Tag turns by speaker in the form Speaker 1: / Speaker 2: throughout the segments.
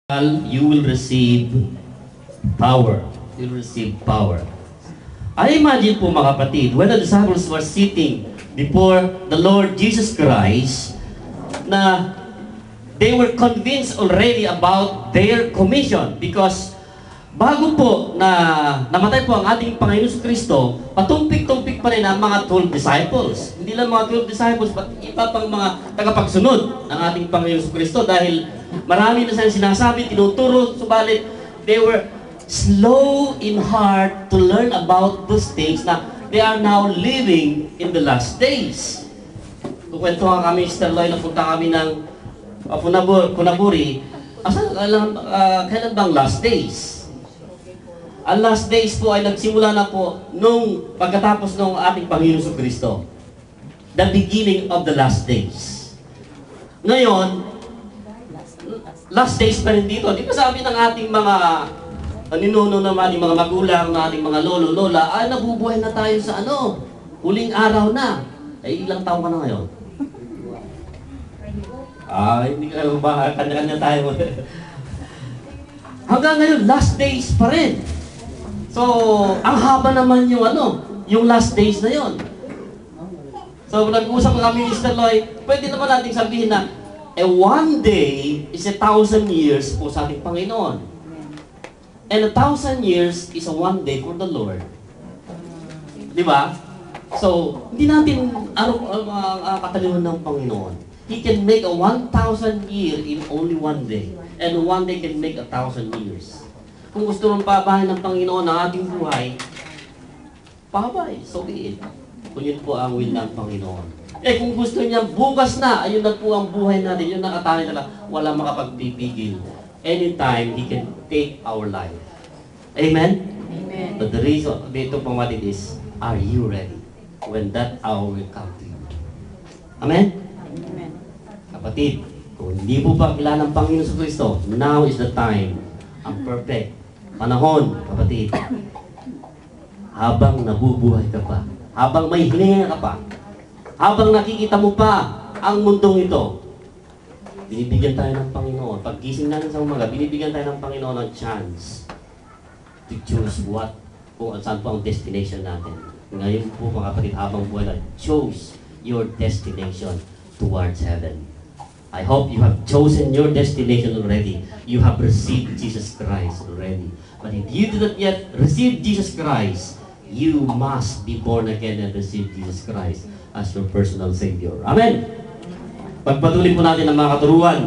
Speaker 1: You will receive power. You will receive power. I imagine po mga kapatid, when the disciples were sitting before the Lord Jesus Christ, na they were convinced already about their commission because bago po na namatay po ang ating Panginoon Kristo, patumpik-tumpik pa rin ang mga 12 disciples. Hindi lang mga 12 disciples, but iba pang mga tagapagsunod ng ating Panginoon Kristo dahil marami na silang sinasabi, tinuturo, subalit they were slow in heart to learn about those things na they are now living in the last days. Kukwentuhan kami, Mr. Loy, napunta kami ng Punaburi. Kailan bang last days? Ang last days po ay nagsimula na po nung pagkatapos ng ating Panginoon Kristo. The beginning of the last days. Ngayon, last days pa rin dito. Di ba sabi ng ating mga ninuno naman, ating mga magulang, ng ating mga lolo, lola, nabubuhay na tayo sa huling araw na. Ilang taon ka na ngayon? Hindi ka ba, kanya-kanya tayo. Hanggang ngayon, last days pa rin. So, ang haba naman yung last days na yon. So, nag-uusap kami, Mr. Loy, pwede naman natin sabihin na, one day is 1,000 years po sa ating Panginoon. And 1,000 years is one day for the Lord. Di ba? So, hindi natin kataliwan ng Panginoon. He can make a 1,000 year in only one day. And one day can make 1,000 years. Kung gusto mong pabahin ng Panginoon ang ating buhay, pabay, so be it. Kung yun po ang will ng Panginoon. Kung gusto niya bukas na, ayun na po ang buhay natin, yun nakatali na lang, wala makapagpipigil. Anytime, He can take our life. Amen?
Speaker 2: Amen.
Speaker 1: But the reason, dito po what it is, are you ready when that hour will come to you? Amen?
Speaker 2: Amen.
Speaker 1: Kapatid, kung hindi po pa kilala ng Panginoon sa Kristo, now is the time, ang perfect panahon, kapatid. Habang nabubuhay ka pa, habang may hininga ka pa, habang nakikita mo pa ang mundong ito, binibigyan tayo ng Panginoon. Paggising natin sa umaga, binibigyan tayo ng Panginoon ng chance to choose kung saan po ang destination natin. Ngayon po mga kapatid, habang buhay na, choose your destination towards heaven. I hope you have chosen your destination already. You have received Jesus Christ already. But if you do not yet receive Jesus Christ, you must be born again and receive Jesus Christ as your personal Savior. Amen! Pagpatuloy po natin ang mga katuruan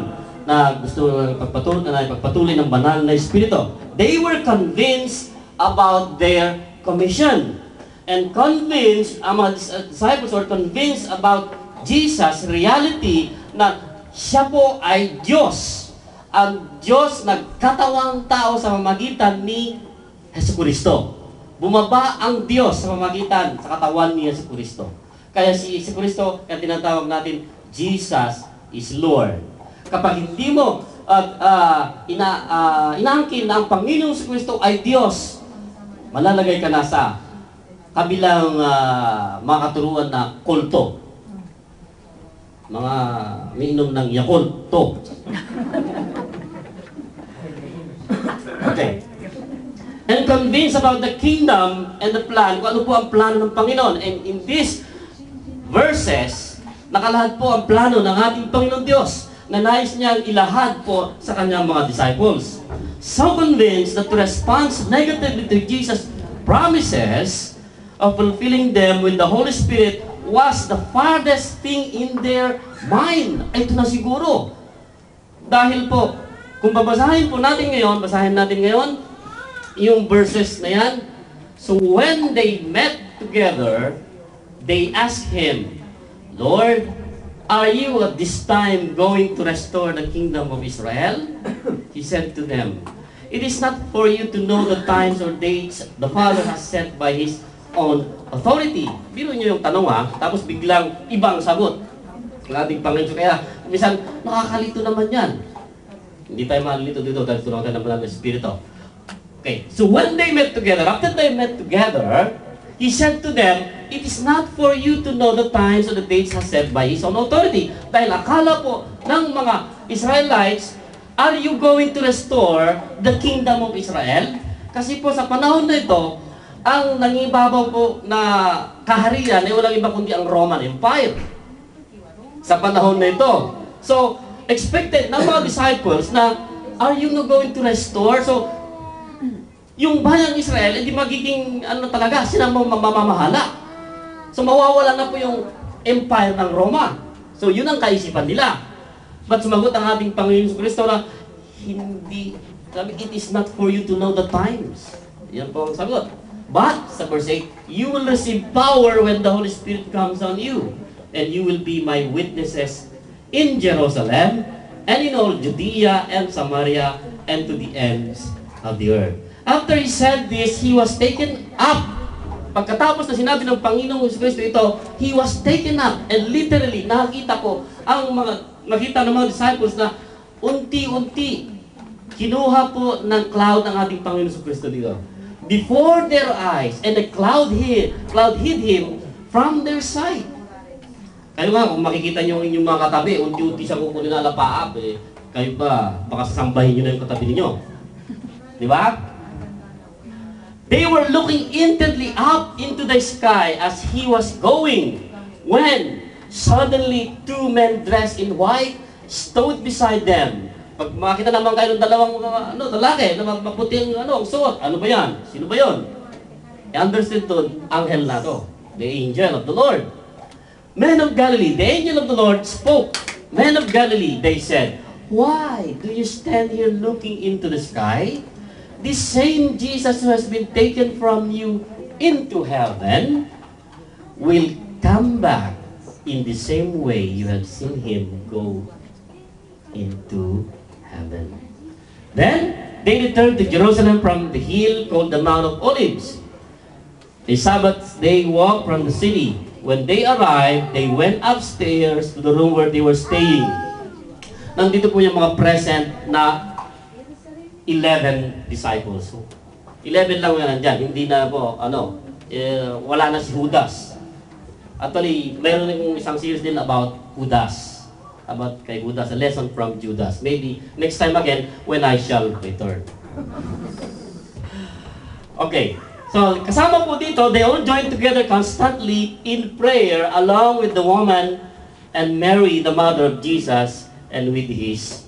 Speaker 1: na gusto pagpatuloy ng banal na Espiritu. They were convinced about their commission. And convinced, ang mga disciples were convinced about Jesus' reality na siya po ay Diyos. Ang Diyos nagkatawang tao sa pamamagitan ni Jesucristo. Bumaba ang Diyos sa pamamagitan sa katawan ni Jesucristo. Kaya si Jesucristo, kaya tinatawag natin, Jesus is Lord. Kapag hindi mo inaangkin na ang Panginoong Jesucristo ay Diyos, malalagay ka na sa kabilang mga katuruan na kulto. Mga miinom ng Yakult to. Okay. And convinced about the kingdom and the plan, kung ano po ang plano ng Panginoon. And in these verses, nakalahad po ang plano ng ating Panginoon Diyos na nais niyang ilahad po sa kanyang mga disciples. So convinced that to respond negatively to Jesus' promises of fulfilling them with the Holy Spirit was the farthest thing in their mind. Ito na siguro. Dahil po, kung basahin natin ngayon, yung verses na yan. So when they met together, they asked Him, Lord, are you at this time going to restore the kingdom of Israel? He said to them, it is not for you to know the times or dates the Father has set by His own authority. Biro nyo yung tanong tapos biglang ibang sagot. Ang ating Panginoon. Kaya, minsan, nakakalito naman yan. Hindi tayo malilito dito dahil tulungan tayo ng banal na Espiritu. Okay, so when they met together, after they met together, He said to them, it is not for you to know the times or the dates has set by His own authority. Dahil akala po ng mga Israelites are you going to restore the kingdom of Israel? Kasi po sa panahon na ito, ang nangibabaw po na kaharian ay walang iba kundi ang Roman Empire. Sa panahon na ito. So, expected ng mga disciples na, are you not going to restore? So, yung bayang Israel, hindi magiging, talaga, sila mamamahala. So, mawawala na po yung empire ng Roma. So, yun ang kaisipan nila. But sumagot ang ating Panginoon Kristo na, hindi, sabi, it is not for you to know the times. Yan po ang sagot. But, sa verse 8, you will receive power when the Holy Spirit comes on you, and you will be my witnesses in Jerusalem, and in all Judea and Samaria, and to the ends of the earth. After he said this, he was taken up. Pagkatapos na sinabi ng Panginoong Kristo ito, he was taken up, and literally, nakita ng mga disciples na unti-unti, kinuha po ng cloud ang ating Panginoong Kristo dito. Before their eyes, and the cloud hid him from their sight. Kayo nga, kung makikita nyo yung inyong mga katabi, unti-unti siya kukunin na alapaap, kayo pa, baka sasambahin nyo na yung katabi ninyo. Di ba? They were looking intently up into the sky as he was going, when suddenly 2 men dressed in white stood beside them. Pag makita naman kayo ng dalawang lalaki na maputing ang suot, ano ba yan? Sino ba yun? I-understand to, anghel na to. The angel of the Lord. Men of Galilee, the angel of the Lord spoke. Men of Galilee, they said, why do you stand here looking into the sky? This same Jesus who has been taken from you into heaven will come back in the same way you have seen him go into heaven. Then they returned to Jerusalem from the hill called the Mount of Olives. The Sabbath they walked from the city. When they arrived, they went upstairs to the room where they were staying. Nandito po yung mga present na 11 disciples. 11 lang yan nandyan. Hindi na po, wala na si Judas. Actually, mayroon yung isang series din about Judas. About kay Judas, a lesson from Judas. Maybe next time again, when I shall return. Okay. So, kasama po dito, they all joined together constantly in prayer along with the woman and Mary, the mother of Jesus, and with his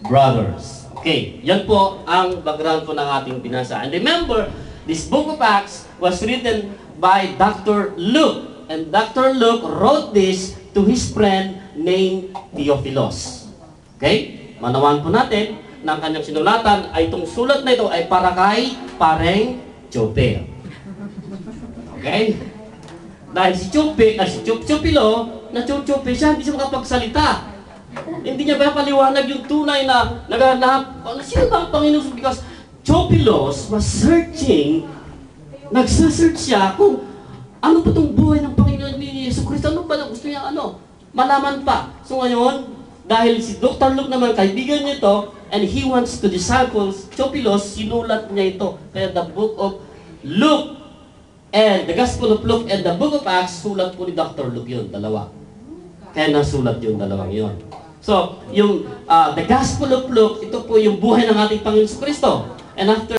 Speaker 1: brothers. Okay, yan po ang background po ng ating binasa. And remember, this book of Acts was written by Dr. Luke. And Dr. Luke wrote this to his friend named Theophilus. Okay? Manawaan po natin na ang kanyang sinulatan ay itong sulat na ito ay para kay Pareng Chope. Okay? Dahil si Chupilo, na Chupe siya, hindi siya makapagsalita. Hindi niya ba paliwanag yung tunay na naghahanap, sino ba ang Panginoon? Because Chopilos was searching, nagsasearch siya kung ano ba itong buhay ng Panginoon ni Yesu Cristo, ano ba na gusto niya, malaman pa. So ngayon, dahil si Dr. Luke naman, kaibigan niya ito, and he wants to disciples, Chopilos, sinulat niya ito. Kaya the book of Luke, and the Gospel of Luke, and the book of Acts, sulat po ni Dr. Luke yun, dalawa. Kaya nasulat yung dalawang yun. So, yung the Gospel of Luke, ito po yung buhay ng ating Panginoon Kristo. And after